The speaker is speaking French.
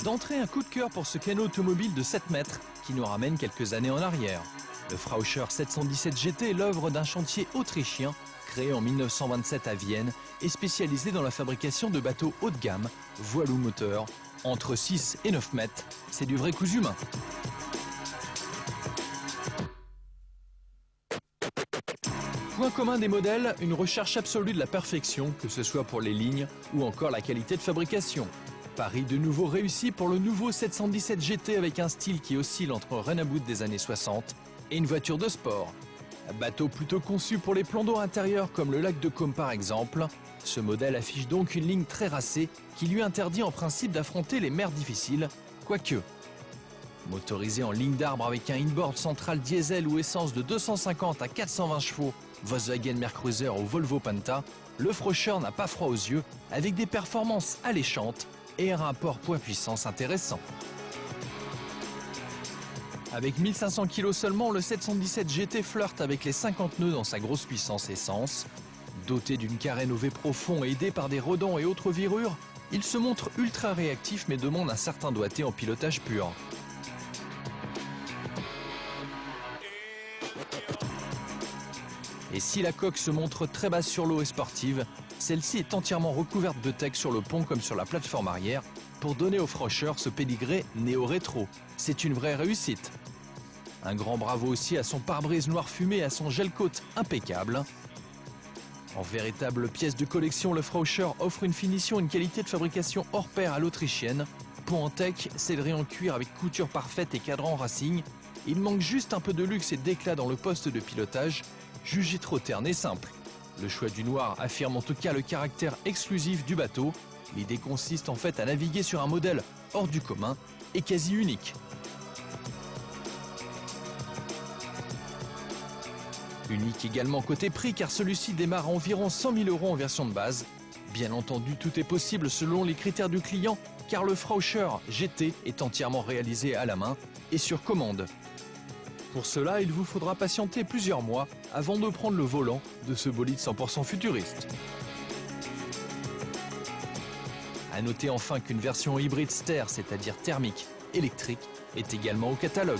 D'entrée, un coup de cœur pour ce canot automobile de 7 mètres qui nous ramène quelques années en arrière. Le Frauscher 717 GT est l'œuvre d'un chantier autrichien créé en 1927 à Vienne et spécialisé dans la fabrication de bateaux haut de gamme, voileux moteurs, entre 6 et 9 mètres. C'est du vrai cousu main. Point commun des modèles, une recherche absolue de la perfection, que ce soit pour les lignes ou encore la qualité de fabrication. Pari de nouveau réussi pour le nouveau 717 GT avec un style qui oscille entre Renneboot des années 60 et une voiture de sport. Un bateau plutôt conçu pour les plans d'eau intérieurs comme le lac de Côme par exemple. Ce modèle affiche donc une ligne très racée qui lui interdit en principe d'affronter les mers difficiles, quoique. Motorisé en ligne d'arbre avec un inboard central diesel ou essence de 250 à 420 chevaux, Volkswagen Mercruiser ou Volvo Penta, le Frauscher n'a pas froid aux yeux avec des performances alléchantes et un rapport poids-puissance intéressant. Avec 1500 kg seulement, le 717 GT flirte avec les 50 nœuds dans sa grosse puissance essence. Doté d'une carène au V profond et aidé par des redans et autres virures, il se montre ultra réactif mais demande un certain doigté en pilotage pur. Et si la coque se montre très basse sur l'eau et sportive, celle-ci est entièrement recouverte de teck sur le pont comme sur la plateforme arrière pour donner au Frauscher ce pédigré néo-rétro. C'est une vraie réussite. Un grand bravo aussi à son pare-brise noir fumé et à son gel-coat impeccable. En véritable pièce de collection, le Frauscher offre une finition et une qualité de fabrication hors pair à l'autrichienne. Pont en teck, sellerie en cuir avec couture parfaite et cadran racing. Il manque juste un peu de luxe et d'éclat dans le poste de pilotage, jugé trop terne et simple. Le choix du noir affirme en tout cas le caractère exclusif du bateau. L'idée consiste en fait à naviguer sur un modèle hors du commun et quasi unique. Unique également côté prix car celui-ci démarre à environ 100 000 € en version de base. Bien entendu, tout est possible selon les critères du client car le Frauscher GT est entièrement réalisé à la main et sur commande. Pour cela, il vous faudra patienter plusieurs mois avant de prendre le volant de ce bolide 100% futuriste. A noter enfin qu'une version hybride Ster, c'est-à-dire thermique, électrique, est également au catalogue.